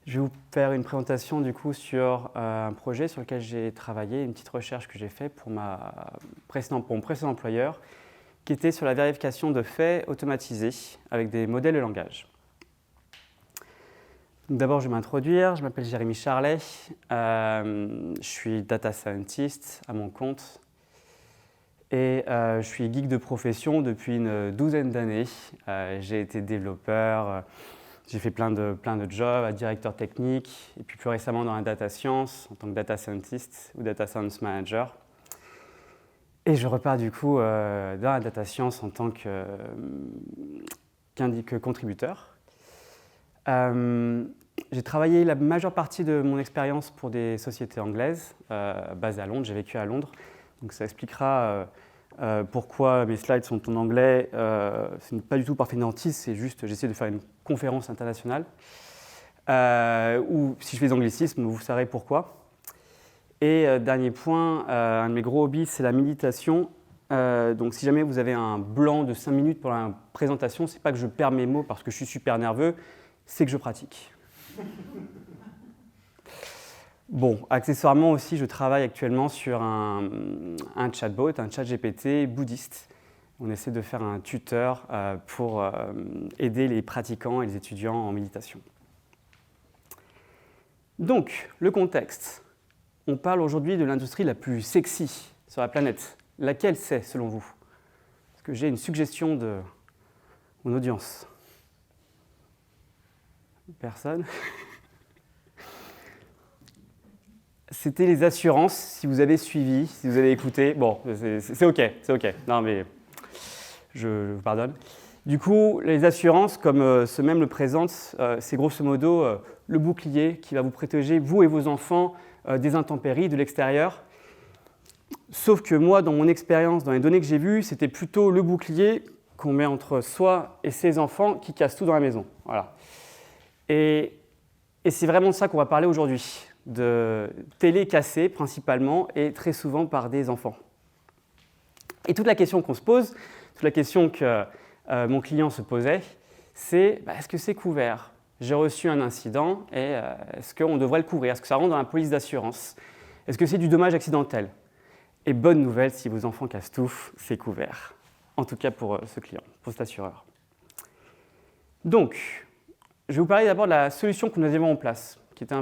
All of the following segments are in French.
Je vais vous faire une présentation du coup sur un projet sur lequel j'ai travaillé, une petite recherche que j'ai faite pour mon précédent employeur, qui était sur la vérification de faits automatisés avec des modèles de langage. D'abord, je vais m'introduire. Je m'appelle Jérémy Charlet. Je suis data scientist à mon compte. Et je suis geek de profession depuis une douzaine d'années. J'ai été développeur, j'ai fait plein de jobs, directeur technique, et puis plus récemment dans la data science, en tant que data scientist ou data science manager. Et je repars du coup dans la data science en tant que contributeur. J'ai travaillé la majeure partie de mon expérience pour des sociétés anglaises basées à Londres. J'ai vécu à Londres, donc ça expliquera pourquoi mes slides sont en anglais. Ce n'est pas du tout par fainéantise, c'est juste j'essaie de faire une conférence internationale. Ou si je fais des anglicismes, vous saurez pourquoi. Et dernier point, un de mes gros hobbies, c'est la méditation. Donc si jamais vous avez un blanc de 5 minutes pour la présentation, ce n'est pas que je perds mes mots parce que je suis super nerveux, c'est que je pratique. Bon, accessoirement aussi, je travaille actuellement sur un chatbot, un chat GPT bouddhiste. On essaie de faire un tuteur pour aider les pratiquants et les étudiants en méditation. Donc, le contexte. On parle aujourd'hui de l'industrie la plus sexy sur la planète. Laquelle c'est, selon vous? Est-ce que j'ai une suggestion de mon audience? Personne? C'était les assurances, si vous avez suivi, si vous avez écouté. Bon, c'est OK. Non, mais je vous pardonne. Du coup, les assurances, comme ce même le présente, c'est grosso modo le bouclier qui va vous protéger, vous et vos enfants, des intempéries, de l'extérieur. Sauf que moi, dans mon expérience, dans les données que j'ai vues, c'était plutôt le bouclier qu'on met entre soi et ses enfants qui casse tout dans la maison. Voilà. Et c'est vraiment de ça qu'on va parler aujourd'hui, de télé cassée principalement et très souvent par des enfants. Et toute la question qu'on se pose, toute la question que mon client se posait, c'est est-ce que c'est couvert? J'ai reçu un incident et est-ce qu'on devrait le couvrir? Est-ce que ça rentre dans la police d'assurance? Est-ce que c'est du dommage accidentel? Et bonne nouvelle, si vos enfants cassent tout, c'est couvert. En tout cas pour ce client, pour cet assureur. Donc, je vais vous parler d'abord de la solution que nous avions en place, qui était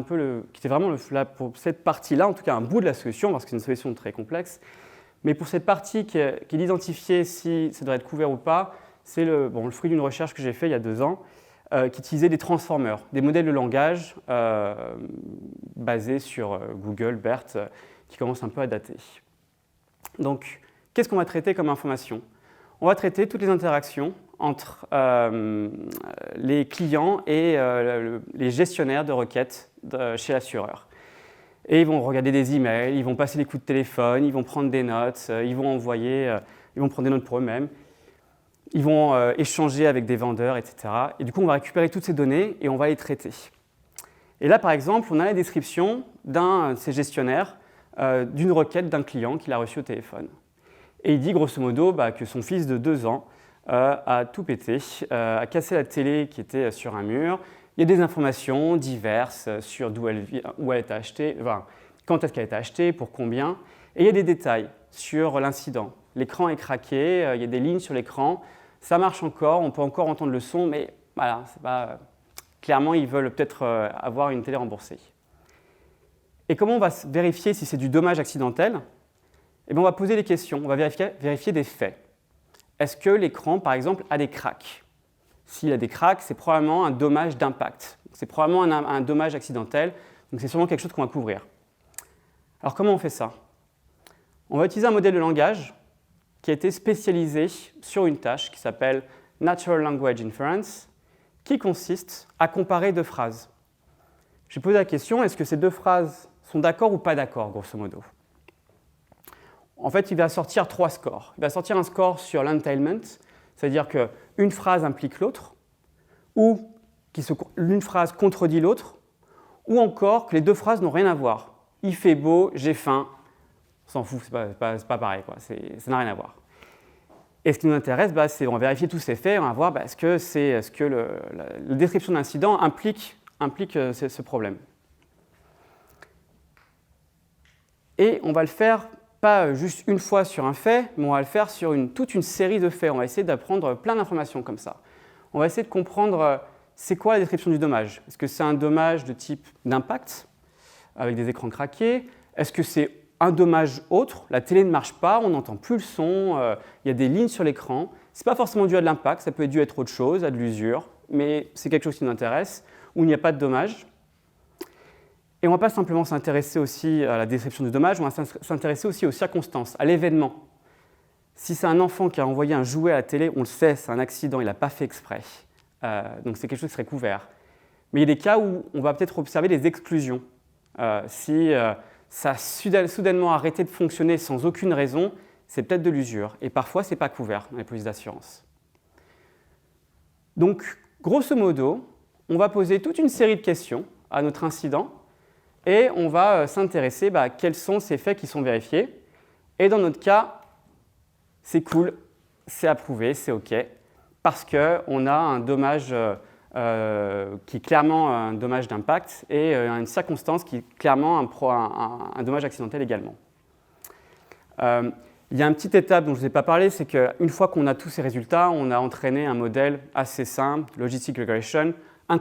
vraiment pour cette partie-là, en tout cas un bout de la solution, parce que c'est une solution très complexe. Mais pour cette partie qui est d'identifier si ça doit être couvert ou pas, c'est le fruit d'une recherche que j'ai faite il y a 2 ans, qui utilisait des transformers, des modèles de langage basés sur Google, BERT, qui commencent un peu à dater. Donc, qu'est-ce qu'on va traiter comme information? On va traiter toutes les interactions entre les clients et les gestionnaires de requêtes chez l'assureur. Et ils vont regarder des emails, ils vont passer des coups de téléphone, ils vont prendre des notes, ils vont prendre des notes pour eux-mêmes, ils vont échanger avec des vendeurs, etc. Et du coup, on va récupérer toutes ces données et on va les traiter. Et là, par exemple, on a la description d'un de ces gestionnaires d'une requête d'un client qu'il a reçue au téléphone. Et il dit grosso modo que son fils de 2 ans a tout pété, a cassé la télé qui était sur un mur. Il y a des informations diverses sur où elle a été achetée, quand est-ce qu'elle a été achetée, pour combien. Et il y a des détails sur l'incident. L'écran est craqué, il y a des lignes sur l'écran. Ça marche encore, on peut encore entendre le son, mais voilà, c'est pas... clairement, ils veulent peut-être avoir une télé remboursée. Et comment on va vérifier si c'est du dommage accidentel? Eh bien, on va poser des questions, on va vérifier des faits. Est-ce que l'écran, par exemple, a des cracks? S'il a des cracks, c'est probablement un dommage d'impact. C'est probablement un dommage accidentel, donc c'est sûrement quelque chose qu'on va couvrir. Alors, comment on fait ça? On va utiliser un modèle de langage qui a été spécialisé sur une tâche qui s'appelle Natural Language Inference, qui consiste à comparer 2 phrases. Je vais poser la question, est-ce que ces 2 phrases sont d'accord ou pas d'accord, grosso modo? En fait, il va sortir 3 scores. Il va sortir un score sur l'entailment, c'est-à-dire qu'une phrase implique l'autre, ou qu'une phrase contredit l'autre, ou encore que les 2 phrases n'ont rien à voir. Il fait beau, j'ai faim. On s'en fout, c'est pas pareil, quoi. Ça n'a rien à voir. Et ce qui nous intéresse, c'est on va vérifier tous ces faits, on va voir est-ce que la description d'incident implique implique ce problème. Et on va le faire pas juste une fois sur un fait, mais on va le faire sur toute une série de faits. On va essayer d'apprendre plein d'informations comme ça. On va essayer de comprendre c'est quoi la description du dommage. Est-ce que c'est un dommage de type d'impact, avec des écrans craqués? Est-ce que c'est un dommage autre? La télé ne marche pas, on n'entend plus le son, il y a des lignes sur l'écran. Ce n'est pas forcément dû à de l'impact, ça peut être dû à autre chose, à de l'usure, mais c'est quelque chose qui nous intéresse, où il n'y a pas de dommage. Et on ne va pas simplement s'intéresser aussi à la description du dommage, on va s'intéresser aussi aux circonstances, à l'événement. Si c'est un enfant qui a envoyé un jouet à la télé, on le sait, c'est un accident, il n'a pas fait exprès. Donc c'est quelque chose qui serait couvert. Mais il y a des cas où on va peut-être observer des exclusions. Si ça a soudainement arrêté de fonctionner sans aucune raison, c'est peut-être de l'usure. Et parfois, ce n'est pas couvert dans les polices d'assurance. Donc, grosso modo, on va poser toute une série de questions à notre incident et on va s'intéresser à quels sont ces faits qui sont vérifiés. Et dans notre cas, c'est cool, c'est approuvé, c'est OK, parce qu'on a un dommage qui est clairement un dommage d'impact et une circonstance qui est clairement un dommage accidentel également. Il y a une petite étape dont je ne vous ai pas parlé, c'est qu'une fois qu'on a tous ces résultats, on a entraîné un modèle assez simple, Logistic Regression, un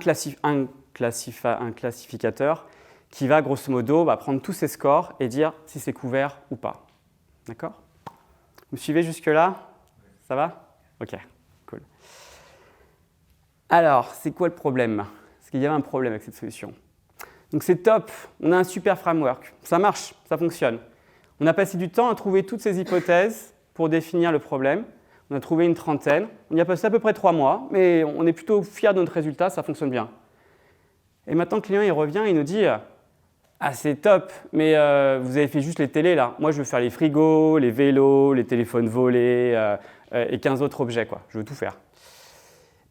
classificateur qui va grosso modo prendre tous ces scores et dire si c'est couvert ou pas. D'accord? Vous me suivez jusque-là? Ça va? OK, cool. Alors, c'est quoi le problème? Parce qu'il y avait un problème avec cette solution. Donc c'est top, on a un super framework, ça marche, ça fonctionne. On a passé du temps à trouver toutes ces hypothèses pour définir le problème. On a trouvé une trentaine. On y a passé à peu près 3 mois, mais on est plutôt fiers de notre résultat, ça fonctionne bien. Et maintenant, le client il revient et il nous dit « Ah, c'est top, mais vous avez fait juste les télés là. Moi, je veux faire les frigos, les vélos, les téléphones volés et 15 autres objets, quoi. Je veux tout faire. »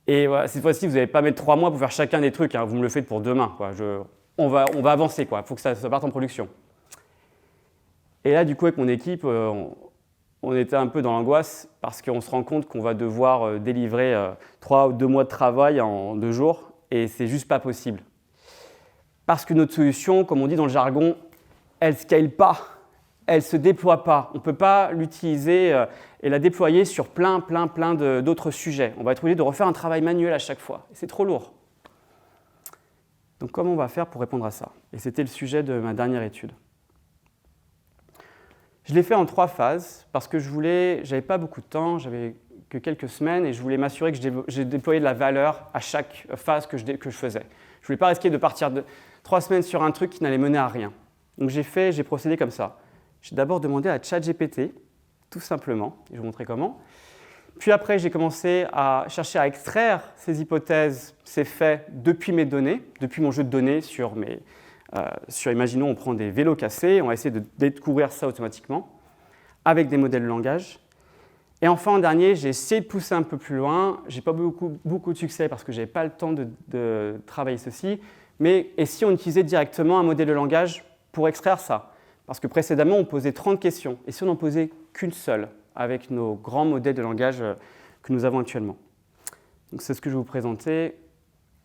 Et voilà, cette fois-ci, vous n'allez pas mettre 3 mois pour faire chacun des trucs. Hein. Vous me le faites pour demain, quoi. On va avancer, quoi. Il faut que ça parte en production. Et là, du coup, avec mon équipe, on était un peu dans l'angoisse parce qu'on se rend compte qu'on va devoir délivrer 3 ou 2 mois de travail en 2 jours et c'est juste pas possible. Parce que notre solution, comme on dit dans le jargon, elle ne scale pas, elle ne se déploie pas. On ne peut pas l'utiliser et la déployer sur plein d'autres sujets. On va être obligé de refaire un travail manuel à chaque fois. Et c'est trop lourd. Donc comment on va faire pour répondre à ça? Et c'était le sujet de ma dernière étude. Je l'ai fait en 3 phases parce que j'avais pas beaucoup de temps, j'avais que quelques semaines et je voulais m'assurer que j'ai déployé de la valeur à chaque phase que je faisais. Je ne voulais pas risquer de partir de 3 semaines sur un truc qui n'allait mener à rien. Donc j'ai procédé comme ça. J'ai d'abord demandé à ChatGPT, tout simplement, et je vais vous montrer comment. Puis après, j'ai commencé à chercher à extraire ces hypothèses, ces faits depuis mes données, depuis mon jeu de données imaginons, on prend des vélos cassés, on va essayer de découvrir ça automatiquement avec des modèles de langage. Et enfin, en dernier, j'ai essayé de pousser un peu plus loin. Je n'ai pas beaucoup de succès parce que je n'avais pas le temps de travailler ceci. Mais et si on utilisait directement un modèle de langage pour extraire ça? Parce que précédemment, on posait 30 questions. Et si on n'en posait qu'une seule avec nos grands modèles de langage que nous avons actuellement? Donc, c'est ce que je vais vous présenter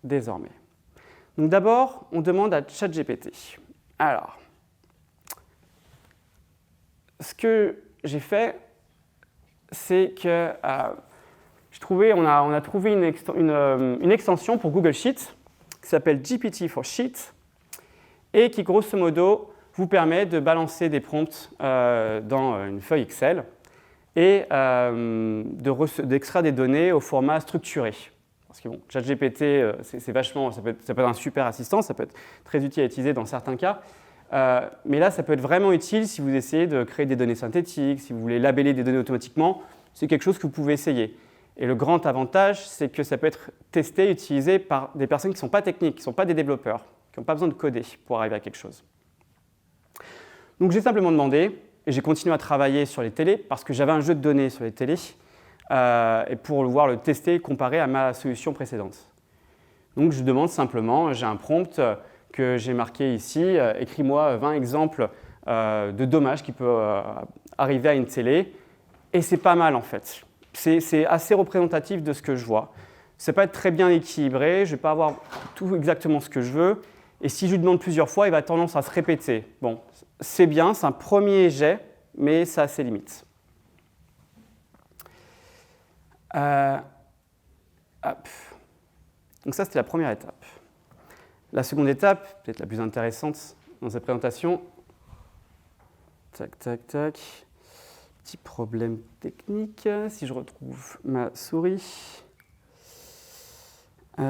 désormais. Donc d'abord, on demande à ChatGPT. Alors, ce que j'ai fait, c'est que on a trouvé une extension pour Google Sheets qui s'appelle GPT for Sheets et qui, grosso modo, vous permet de balancer des prompts dans une feuille Excel et d'extraire des données au format structuré. Parce que bon, ChatGPT, c'est vachement, ça peut être un super assistant, ça peut être très utile à utiliser dans certains cas. Mais là, ça peut être vraiment utile si vous essayez de créer des données synthétiques, si vous voulez labeller des données automatiquement. C'est quelque chose que vous pouvez essayer. Et le grand avantage, c'est que ça peut être testé, utilisé par des personnes qui ne sont pas techniques, qui ne sont pas des développeurs, qui n'ont pas besoin de coder pour arriver à quelque chose. Donc j'ai simplement demandé, et j'ai continué à travailler sur les télés, parce que j'avais un jeu de données sur les télés, et pour pouvoir le tester et comparer à ma solution précédente. Donc je demande simplement, j'ai un prompt que j'ai marqué ici, écris-moi 20 exemples de dommages qui peuvent arriver à une télé, et c'est pas mal en fait. C'est assez représentatif de ce que je vois. ça peut être très bien équilibré, je ne vais pas avoir tout exactement ce que je veux. Et si je lui demande plusieurs fois, il va avoir tendance à se répéter. Bon, c'est bien, c'est un premier jet, mais ça a ses limites. Donc ça, c'était la première étape. La seconde étape, peut-être la plus intéressante dans cette présentation. Tac, tac, tac. Petit problème technique, si je retrouve ma souris. Il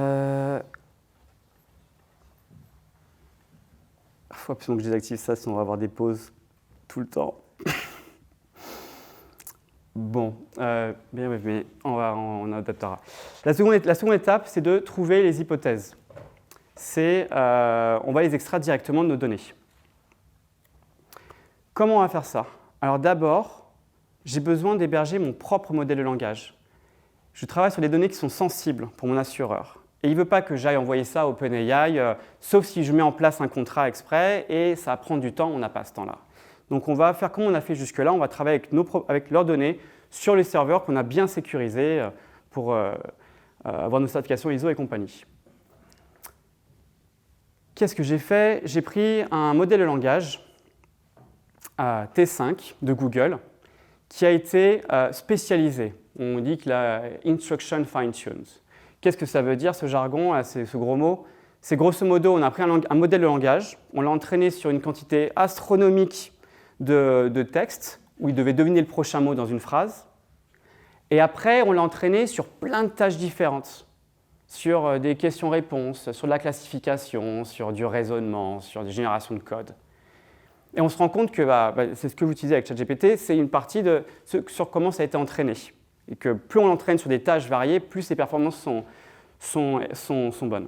faut absolument que je désactive ça, sinon on va avoir des pauses tout le temps. Bon, mais on adaptera. La seconde étape, c'est de trouver les hypothèses. On va les extraire directement de nos données. Comment on va faire ça? Alors d'abord, j'ai besoin d'héberger mon propre modèle de langage. Je travaille sur des données qui sont sensibles pour mon assureur. Et il ne veut pas que j'aille envoyer ça à OpenAI, sauf si je mets en place un contrat exprès, et ça va prendre du temps, on n'a pas ce temps-là. Donc on va faire comme on a fait jusque-là, on va travailler avec leurs données sur les serveurs qu'on a bien sécurisés pour avoir nos certifications ISO et compagnie. Qu'est-ce que j'ai fait? J'ai pris un modèle de langage T5 de Google qui a été spécialisé. On dit que la instruction fine-tuned. Qu'est-ce que ça veut dire, ce jargon, ce gros mot? C'est grosso modo, on a pris un modèle de langage, on l'a entraîné sur une quantité astronomique de texte, où il devait deviner le prochain mot dans une phrase. Et après, on l'a entraîné sur plein de tâches différentes, sur des questions-réponses, sur de la classification, sur du raisonnement, sur des générations de code. Et on se rend compte que c'est ce que vous utilisez avec ChatGPT, c'est une partie de sur comment ça a été entraîné. Et que plus on l'entraîne sur des tâches variées, plus ses performances sont bonnes.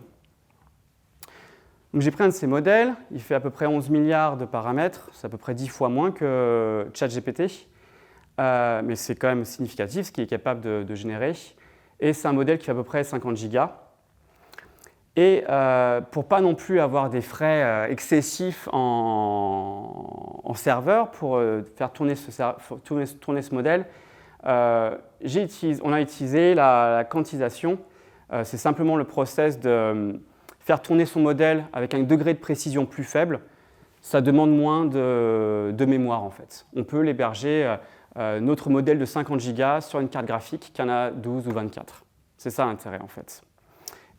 Donc j'ai pris un de ces modèles, il fait à peu près 11 milliards de paramètres, c'est à peu près 10 fois moins que ChatGPT, mais c'est quand même significatif ce qu'il est capable de générer. Et c'est un modèle qui fait à peu près 50 gigas. Et pour pas non plus avoir des frais excessifs en serveur, pour faire tourner ce modèle, on a utilisé la quantisation. C'est simplement le process de faire tourner son modèle avec un degré de précision plus faible. Ça demande moins de mémoire en fait. On peut l'héberger, notre modèle de 50 gigas sur une carte graphique qui en a 12 ou 24. C'est ça l'intérêt en fait.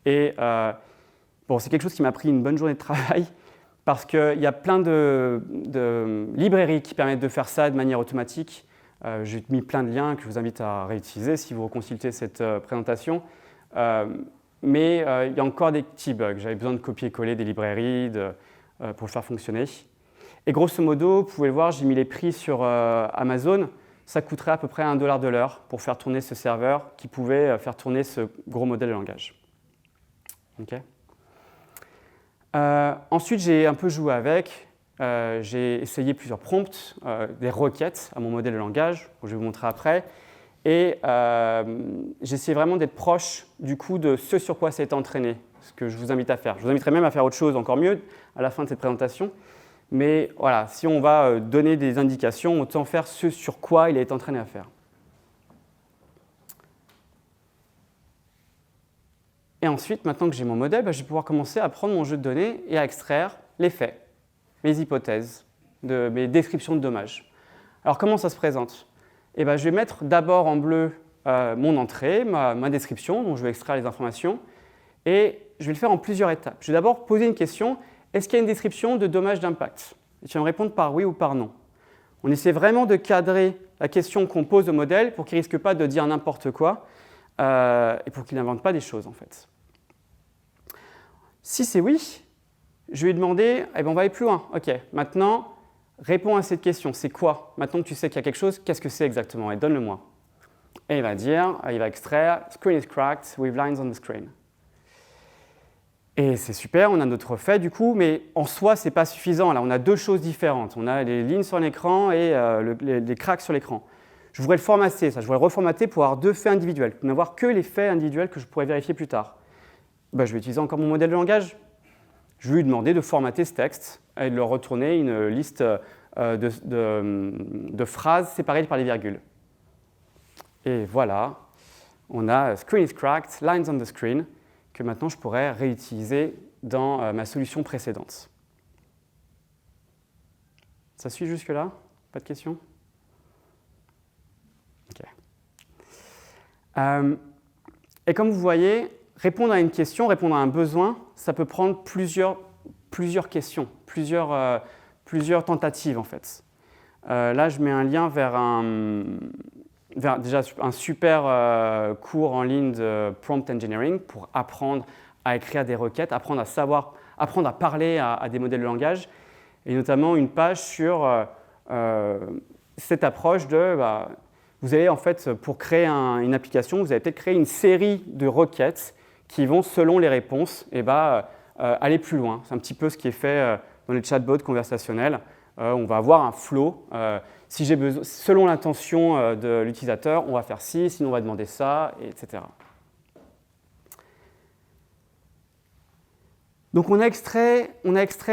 Et c'est quelque chose qui m'a pris une bonne journée de travail parce qu'il y a plein de librairies qui permettent de faire ça de manière automatique. J'ai mis plein de liens que je vous invite à réutiliser si vous reconsultez cette présentation. Mais il y a encore des petits bugs. J'avais besoin de copier-coller des librairies pour le faire fonctionner. Et grosso modo, vous pouvez le voir, j'ai mis les prix sur Amazon. Ça coûterait à peu près $1 de l'heure pour faire tourner ce serveur qui pouvait faire tourner ce gros modèle de langage. Okay. Ensuite, j'ai un peu joué avec. J'ai essayé plusieurs prompts, des requêtes à mon modèle de langage, que je vais vous montrer après. Et j'ai essayé vraiment d'être proche du coup de ce sur quoi ça a été entraîné, ce que je vous invite à faire. Je vous inviterai même à faire autre chose encore mieux à la fin de cette présentation. Mais voilà, si on va donner des indications, autant faire ce sur quoi il a été entraîné à faire. Et ensuite, maintenant que j'ai mon modèle, je vais pouvoir commencer à prendre mon jeu de données et à extraire les faits, mes hypothèses, mes descriptions de dommages. Alors comment ça se présente? Je vais mettre d'abord en bleu mon entrée, ma description, dont je vais extraire les informations, et je vais le faire en plusieurs étapes. Je vais d'abord poser une question, est-ce qu'il y a une description de dommages d'impact? Et tu vas me répondre par oui ou par non. On essaie vraiment de cadrer la question qu'on pose au modèle pour qu'il ne risque pas de dire n'importe quoi et pour qu'il n'invente pas des choses en fait. Si c'est oui, je vais lui demander, on va aller plus loin. Ok, maintenant, réponds à cette question, c'est quoi? Maintenant que tu sais qu'il y a quelque chose, qu'est-ce que c'est exactement? Et donne-le-moi. Et il va extraire « Screen is cracked with lines on the screen ». Et c'est super, on a notre fait du coup, mais en soi, ce n'est pas suffisant. Là, on a deux choses différentes. On a les lignes sur l'écran et les cracks sur l'écran. Je voudrais le formater, ça. Je voudrais le reformater pour avoir deux faits individuels, pour n'avoir que les faits individuels que je pourrais vérifier plus tard. Je vais utiliser encore mon modèle de langage. Je vais lui demander de formater ce texte et de leur retourner une liste de phrases séparées par les virgules. Et voilà, on a screen is cracked, lines on the screen, que maintenant je pourrais réutiliser dans ma solution précédente. Ça suit jusque-là? Pas de questions? Ok. Et comme vous voyez, répondre à une question, répondre à un besoin, ça peut prendre plusieurs questions, plusieurs tentatives en fait. Là, je mets un lien vers déjà un super cours en ligne de prompt engineering pour apprendre à écrire des requêtes, apprendre à parler à des modèles de langage, et notamment une page sur cette approche de vous allez en fait, pour créer une application, vous allez peut-être créer une série de requêtes qui vont, selon les réponses, aller plus loin. C'est un petit peu ce qui est fait dans les chatbots conversationnels. On va avoir un flow. Si j'ai besoin, selon l'intention de l'utilisateur, on va faire ci, sinon on va demander ça, etc. Donc on a extrait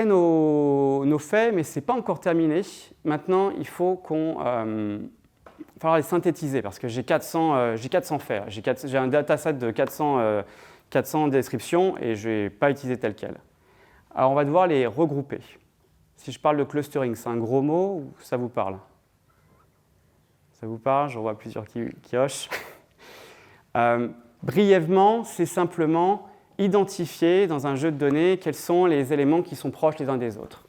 nos faits, mais ce n'est pas encore terminé. Maintenant, il faut falloir les synthétiser parce que j'ai 400 faits. J'ai un dataset de 400 descriptions et je ne vais pas utiliser tel quel. Alors on va devoir les regrouper. Si je parle de clustering, c'est un gros mot ou ça vous parle? Ça vous parle? J'en vois plusieurs qui hochent. Brièvement, c'est simplement identifier dans un jeu de données quels sont les éléments qui sont proches les uns des autres.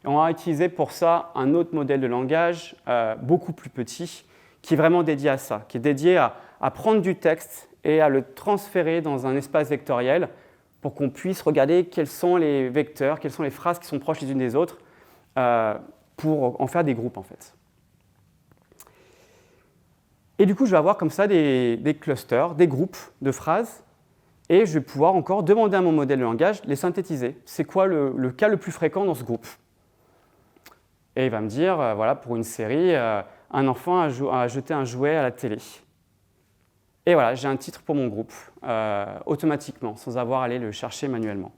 Et on va utiliser pour ça un autre modèle de langage beaucoup plus petit qui est vraiment dédié à ça, qui est dédié à prendre du texte et à le transférer dans un espace vectoriel pour qu'on puisse regarder quels sont les vecteurs, quelles sont les phrases qui sont proches les unes des autres pour en faire des groupes en fait. Et du coup, je vais avoir comme ça des clusters, des groupes de phrases et je vais pouvoir encore demander à mon modèle de langage de les synthétiser. C'est quoi le cas le plus fréquent dans ce groupe? Et il va me dire, voilà, pour une série, un enfant a jeté un jouet à la télé. Et voilà, j'ai un titre pour mon groupe, automatiquement, sans avoir à aller le chercher manuellement.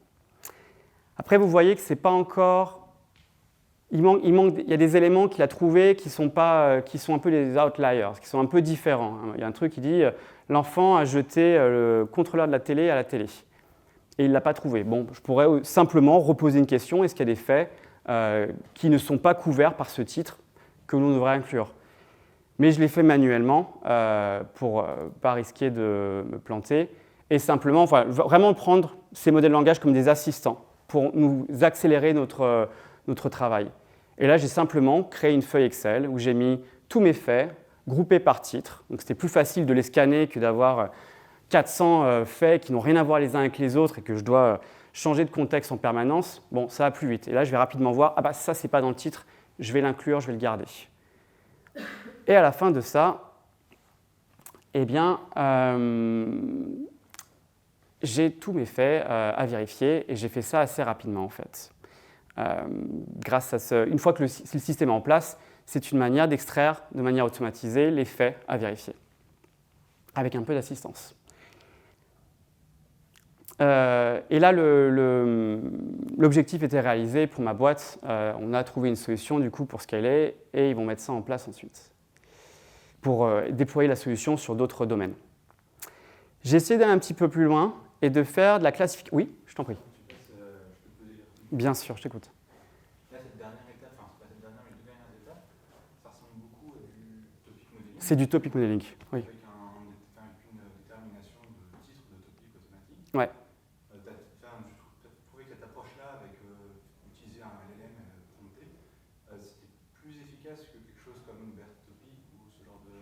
Après, vous voyez que c'est pas encore... Il y a des éléments qu'il a trouvés qui sont un peu des outliers, qui sont un peu différents. Il y a un truc qui dit l'enfant a jeté le contrôleur de la télé à la télé. Et il ne l'a pas trouvé. Bon, je pourrais simplement reposer une question. Est-ce qu'il y a des faits qui ne sont pas couverts par ce titre que l'on devrait inclure? Mais je l'ai fait manuellement pour ne pas risquer de me planter. Et simplement, vraiment prendre ces modèles de langage comme des assistants pour nous accélérer notre travail. Et là, j'ai simplement créé une feuille Excel où j'ai mis tous mes faits groupés par titre. Donc, c'était plus facile de les scanner que d'avoir 400 faits qui n'ont rien à voir les uns avec les autres et que je dois changer de contexte en permanence. Bon, ça va plus vite. Et là, je vais rapidement voir, ça, c'est pas dans le titre, je vais l'inclure, je vais le garder. Et à la fin de ça, j'ai tous mes faits à vérifier et j'ai fait ça assez rapidement en fait. Grâce à une fois que le système est en place, c'est une manière d'extraire de manière automatisée les faits à vérifier, avec un peu d'assistance. Et là, l'objectif était réalisé pour ma boîte. On a trouvé une solution du coup pour scaler et ils vont mettre ça en place ensuite pour déployer la solution sur d'autres domaines. J'ai essayé d'aller un petit peu plus loin et de faire de la classification. Oui, je t'en prie. Bien sûr, je t'écoute. Là, cette dernière étape, enfin, c'est pas cette dernière, mais les deux dernières étapes, ça ressemble beaucoup à du topic modeling. C'est du topic modeling, oui. Avec une détermination de titre de topic automatique. Ouais. Je trouvais que cette approche-là, avec utiliser un LLM prompté, c'était plus efficace que quelque chose comme BERT-Topic ou ce genre de...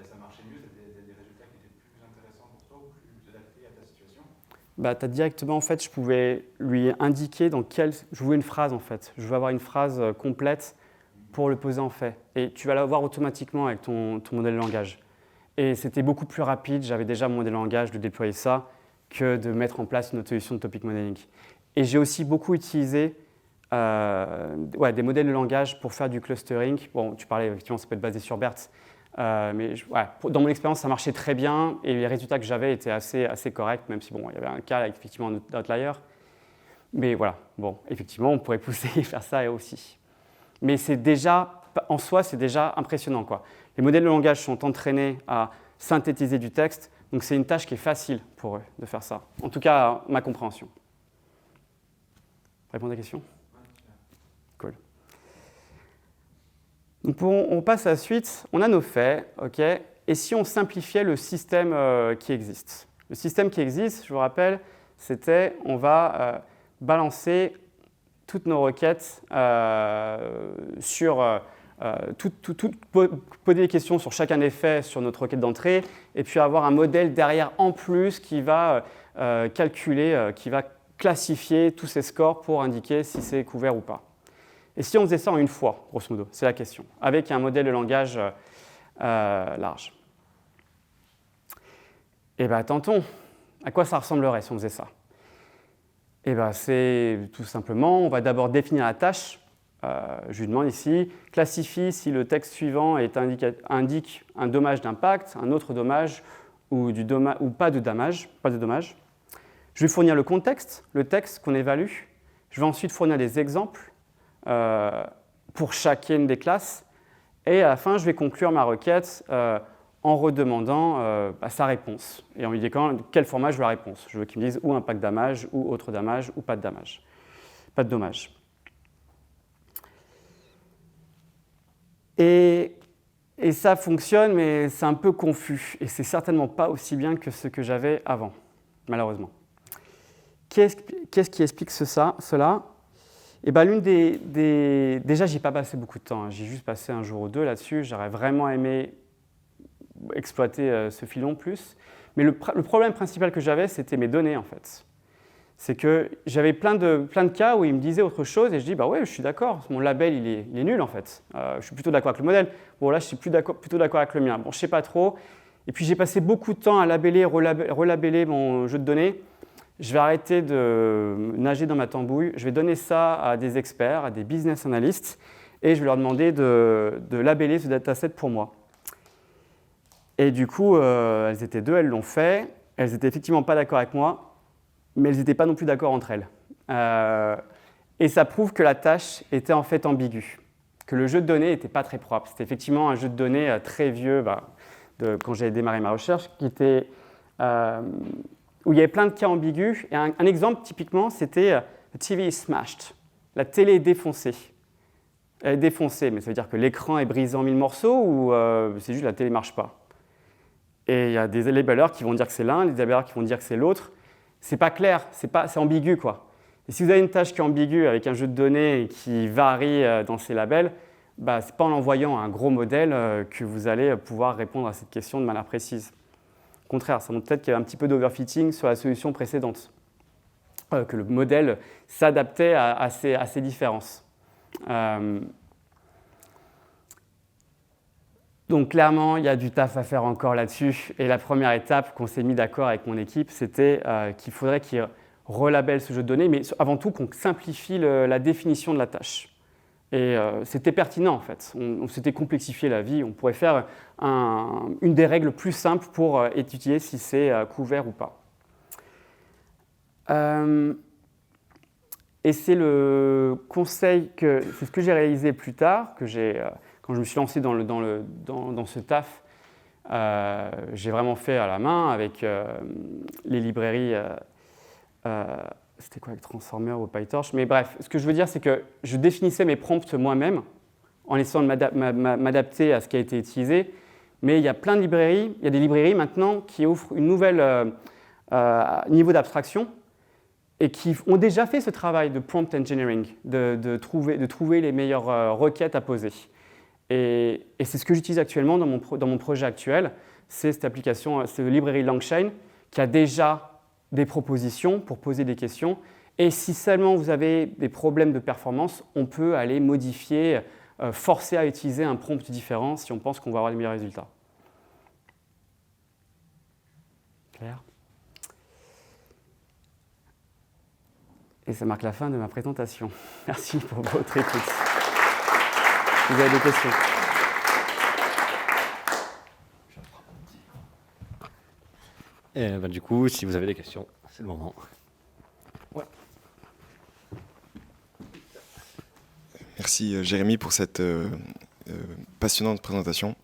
Ça marchait mieux, c'était des résultats qui étaient plus intéressants pour toi ou plus adaptés à ta situation. Directement, en fait, je pouvais lui indiquer dans quelle... Je voulais une phrase, en fait. Je veux avoir une phrase complète pour le poser en fait. Et tu vas l'avoir automatiquement avec ton modèle de langage. Et c'était beaucoup plus rapide, j'avais déjà mon modèle de langage de déployer ça, que de mettre en place une autre solution de topic modeling. Et j'ai aussi beaucoup utilisé des modèles de langage pour faire du clustering. Bon, tu parlais, effectivement, ça peut être basé sur BERT. Mais dans mon expérience, ça marchait très bien et les résultats que j'avais étaient assez corrects, même si il y avait un cas avec effectivement un outlier. Mais voilà, effectivement, on pourrait pousser et faire ça aussi. Mais en soi, c'est déjà impressionnant, quoi. Les modèles de langage sont entraînés à synthétiser du texte. Donc c'est une tâche qui est facile pour eux de faire ça. En tout cas, ma compréhension. Répondre à la question ? Cool. Donc on passe à la suite. On a nos faits, ok ? Et si on simplifiait le système qui existe ? Le système qui existe, je vous rappelle, c'était on va balancer toutes nos requêtes sur poser des questions sur chacun des faits sur notre requête d'entrée et puis avoir un modèle derrière en plus qui va calculer, qui va classifier tous ces scores pour indiquer si c'est couvert ou pas. Et si on faisait ça en une fois, grosso modo, c'est la question, avec un modèle de langage large. Eh bien, tentons. À quoi ça ressemblerait si on faisait ça ? Eh bien, c'est tout simplement, on va d'abord définir la tâche. Je lui demande ici, classifie si le texte suivant indique un dommage d'impact, un autre dommage ou pas de dommage. Je vais fournir le contexte, le texte qu'on évalue. Je vais ensuite fournir des exemples pour chacune des classes. Et à la fin, je vais conclure ma requête en redemandant sa réponse et en lui disant quel format je veux la réponse. Je veux qu'il me dise ou impact damage, ou autre damage, ou pas de damage. Pas de dommage. Et ça fonctionne, mais c'est un peu confus. Et c'est certainement pas aussi bien que ce que j'avais avant, malheureusement. Qu'est-ce qui explique cela ? Eh ben, déjà, j'y ai pas passé beaucoup de temps. J'ai juste passé un jour ou deux là-dessus. J'aurais vraiment aimé exploiter ce filon plus. Mais le problème principal que j'avais, c'était mes données, en fait. C'est que j'avais plein de cas où il me disait autre chose et je dis bah ouais, je suis d'accord, mon label il est nul en fait. Je suis plutôt d'accord avec le modèle. Bon là, je suis plutôt d'accord avec le mien. Bon, je sais pas trop. Et puis j'ai passé beaucoup de temps à labeller, relabeller mon jeu de données. Je vais arrêter de nager dans ma tambouille. Je vais donner ça à des experts, à des business analysts, et je vais leur demander de labeller ce dataset pour moi. Et du coup, elles étaient deux, elles l'ont fait. Elles n'étaient effectivement pas d'accord avec moi. Mais elles n'étaient pas non plus d'accord entre elles. Et ça prouve que la tâche était en fait ambiguë, que le jeu de données n'était pas très propre. C'était effectivement un jeu de données très vieux, quand j'ai démarré ma recherche, où il y avait plein de cas ambigus. Et un exemple, typiquement, c'était « The TV is smashed ». La télé est défoncée. Elle est défoncée, mais ça veut dire que l'écran est brisé en 1000 morceaux ou c'est juste que la télé ne marche pas. Et il y a des labeleurs qui vont dire que c'est l'un, des labeleurs qui vont dire que c'est l'autre. C'est pas clair, c'est ambigu, quoi. Et si vous avez une tâche qui est ambiguë avec un jeu de données qui varie dans ses labels, ce n'est pas en envoyant un gros modèle que vous allez pouvoir répondre à cette question de manière précise. Au contraire, ça montre peut-être qu'il y a un petit peu d'overfitting sur la solution précédente, que le modèle s'adaptait à ces différences. Donc clairement, il y a du taf à faire encore là-dessus. Et la première étape qu'on s'est mis d'accord avec mon équipe, c'était qu'il faudrait qu'ils relabellent ce jeu de données, mais avant tout qu'on simplifie la définition de la tâche. Et c'était pertinent en fait. On s'était complexifié la vie. On pourrait faire une des règles plus simples pour étudier si c'est couvert ou pas. Et c'est le conseil c'est ce que j'ai réalisé plus tard, quand je me suis lancé dans ce taf, j'ai vraiment fait à la main avec les librairies, c'était quoi avec Transformer ou PyTorch, mais bref, ce que je veux dire, c'est que je définissais mes prompts moi-même en essayant de m'adapter à ce qui a été utilisé, mais il y a plein de librairies, il y a des librairies maintenant qui offrent une nouvelle niveau d'abstraction et qui ont déjà fait ce travail de prompt engineering, de trouver les meilleures requêtes à poser. Et c'est ce que j'utilise actuellement dans mon projet actuel, c'est cette application, c'est la librairie Langchain, qui a déjà des propositions pour poser des questions. Et si seulement vous avez des problèmes de performance, on peut aller modifier, forcer à utiliser un prompt différent si on pense qu'on va avoir les meilleurs résultats. Clair ? Et ça marque la fin de ma présentation. Merci pour votre écoute. Vous avez des questions ? Du coup, si vous avez des questions, c'est le moment. Ouais. Merci Jérémy pour cette passionnante présentation.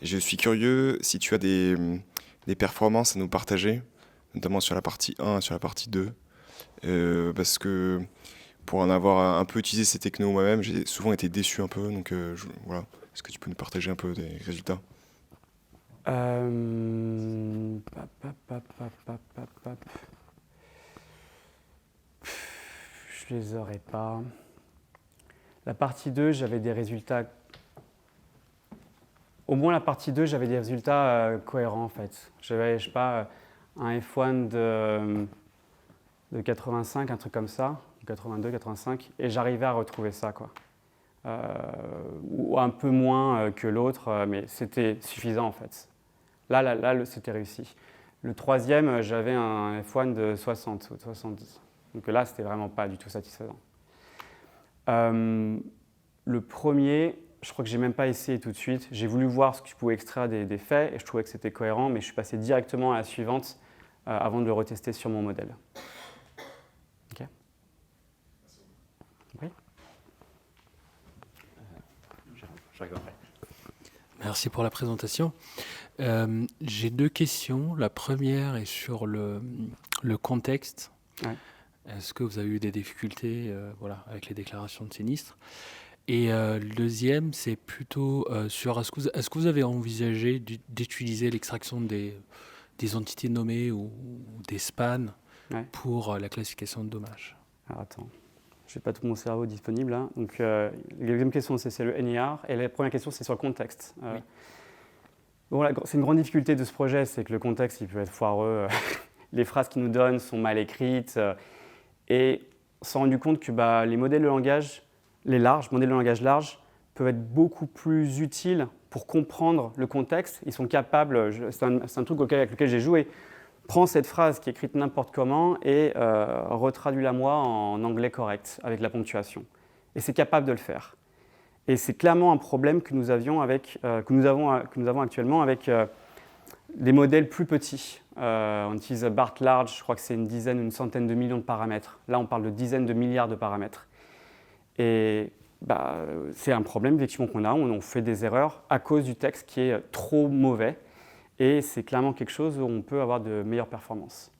Et je suis curieux si tu as des performances à nous partager, notamment sur la partie 1 et sur la partie 2. Parce que pour en avoir un peu utilisé ces technos moi-même, j'ai souvent été déçu un peu. Donc voilà. Est-ce que tu peux nous partager un peu des résultats? Je les aurais pas. La partie 2, j'avais des résultats. Au moins la partie 2, j'avais des résultats cohérents en fait. J'avais, je sais pas, un F1 de 85, un truc comme ça, 82, 85, et j'arrivais à retrouver ça, quoi. Ou un peu moins que l'autre, mais c'était suffisant en fait. Là, c'était réussi. Le troisième, j'avais un F1 de 60 ou de 70. Donc là, c'était vraiment pas du tout satisfaisant. Le premier, je crois que j'ai même pas essayé tout de suite. J'ai voulu voir ce que je pouvais extraire des faits et je trouvais que c'était cohérent, mais je suis passé directement à la suivante avant de le retester sur mon modèle. Ok. Oui. J'arrive après. Merci pour la présentation. J'ai 2 questions. La première est sur le contexte. Ouais. Est-ce que vous avez eu des difficultés avec les déclarations de sinistres? Et le deuxième, c'est plutôt sur est-ce que vous avez envisagé d'utiliser l'extraction des entités nommées ou des spans pour la classification de dommages? Alors attends, je n'ai pas tout mon cerveau disponible là. Donc la deuxième question, c'est le NIR, et la première question, c'est sur le contexte. Oui. Bon, c'est une grande difficulté de ce projet, c'est que le contexte, il peut être foireux. Les phrases qu'il nous donnent sont mal écrites. Et on s'est rendu compte que les modèles de langage, modèles de langage larges, peuvent être beaucoup plus utiles pour comprendre le contexte. Ils sont capables, c'est un truc avec lequel j'ai joué, prends cette phrase qui est écrite n'importe comment et retraduis-la moi en anglais correct, avec la ponctuation. Et c'est capable de le faire. Et c'est clairement un problème que nous avons actuellement avec des modèles plus petits. On utilise BART Large, je crois que c'est une dizaine ou une centaine de millions de paramètres. Là, on parle de dizaines de milliards de paramètres. Et c'est un problème effectivement qu'on a. On fait des erreurs à cause du texte qui est trop mauvais. Et c'est clairement quelque chose où on peut avoir de meilleures performances.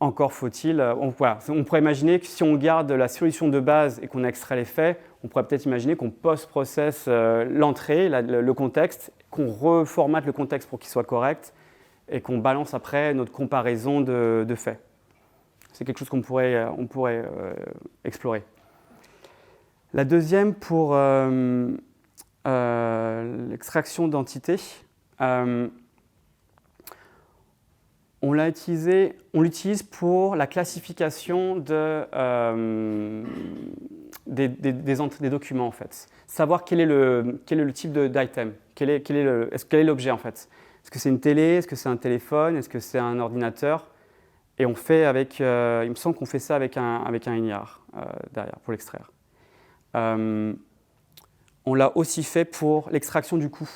Encore faut-il, on pourrait imaginer que si on garde la solution de base et qu'on extrait les faits, on pourrait peut-être imaginer qu'on post-process l'entrée, le contexte, qu'on reformate le contexte pour qu'il soit correct et qu'on balance après notre comparaison de faits. C'est quelque chose qu'on pourrait explorer. La deuxième, pour l'extraction d'entités, on l'utilise pour la classification des documents en fait. Savoir quel est le type d'item, quel est l'objet en fait. Est-ce que c'est une télé, est-ce que c'est un téléphone, est-ce que c'est un ordinateur? Et on fait il me semble qu'on fait ça avec un NIR derrière pour l'extraire. On l'a aussi fait pour l'extraction du coût.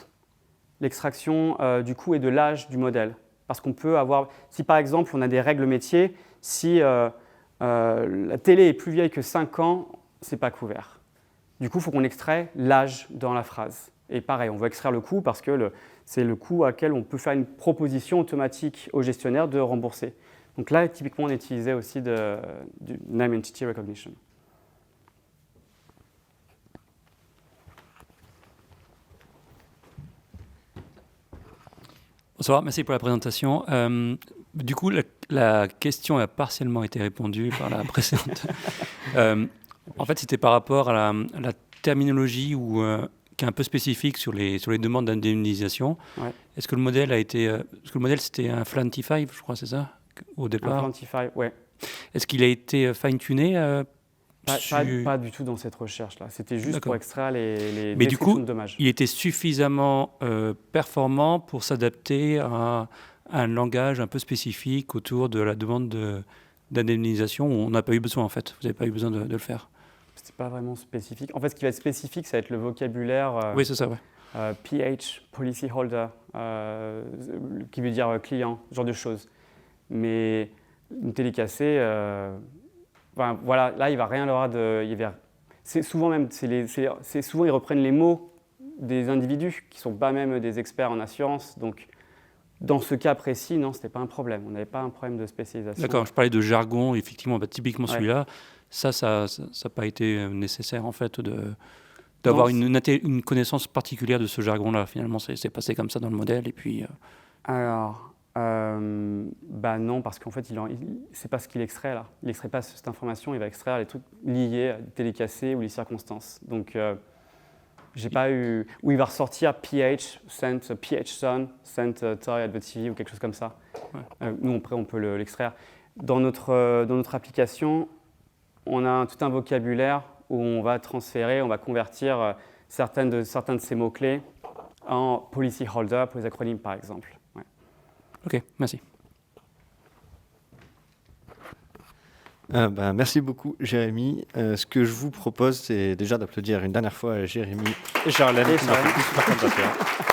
L'extraction du coût et de l'âge du modèle. Parce qu'on peut avoir, si par exemple on a des règles métiers, si la télé est plus vieille que 5 ans, ce n'est pas couvert. Du coup, il faut qu'on extrait l'âge dans la phrase. Et pareil, on va extraire le coût parce que c'est le coût à laquelle on peut faire une proposition automatique au gestionnaire de rembourser. Donc là, typiquement, on utilisait aussi du Name Entity Recognition. Bonsoir, merci pour la présentation. Du coup, la question a partiellement été répondue par la précédente. En fait, c'était par rapport à la terminologie qui est un peu spécifique sur les demandes d'indemnisation. Ouais. Est-ce que le modèle c'était un Flantify, je crois, c'est ça, au départ? Un Flantify, oui. Est-ce qu'il a été fine-tuné pas du tout dans cette recherche-là. C'était juste pour extraire les Mais descriptions de dommages. Il était suffisamment performant pour s'adapter à un langage un peu spécifique autour de la demande d'indemnisation où on n'a pas eu besoin, en fait. Vous n'avez pas eu besoin de le faire. C'est pas vraiment spécifique. En fait, ce qui va être spécifique, ça va être le vocabulaire. Oui, c'est ça, ouais. PH, policyholder, qui veut dire client, ce genre de choses. Mais une télé cassée, voilà, là, il ne va rien avoir C'est souvent même, souvent ils reprennent les mots des individus qui ne sont pas même des experts en assurance. Donc, dans ce cas précis, non, ce n'était pas un problème. On n'avait pas un problème de spécialisation. D'accord, je parlais de jargon, effectivement, typiquement Ouais. celui-là, ça n'a pas été nécessaire, en fait, d'avoir une connaissance particulière de ce jargon-là. Finalement, c'est passé comme ça dans le modèle, et puis... Alors, non, parce qu'en fait, c'est pas ce qu'il extrait là. Il n'extrait pas cette information, il va extraire les trucs liés à des télécassés ou les circonstances. Donc, j'ai pas eu... Ou il va ressortir PH Son, sent toy advert TV ou quelque chose comme ça. Ouais. Nous, après, on peut l'extraire. Dans notre application, on a tout un vocabulaire où on va transférer, on va convertir certains de ces mots-clés en policy holder pour les acronymes, par exemple. Ouais. Ok, merci. Merci beaucoup, Jérémy. Ce que je vous propose, c'est déjà d'applaudir une dernière fois Jérémy et Charlène qui m'ont fait une super présentation.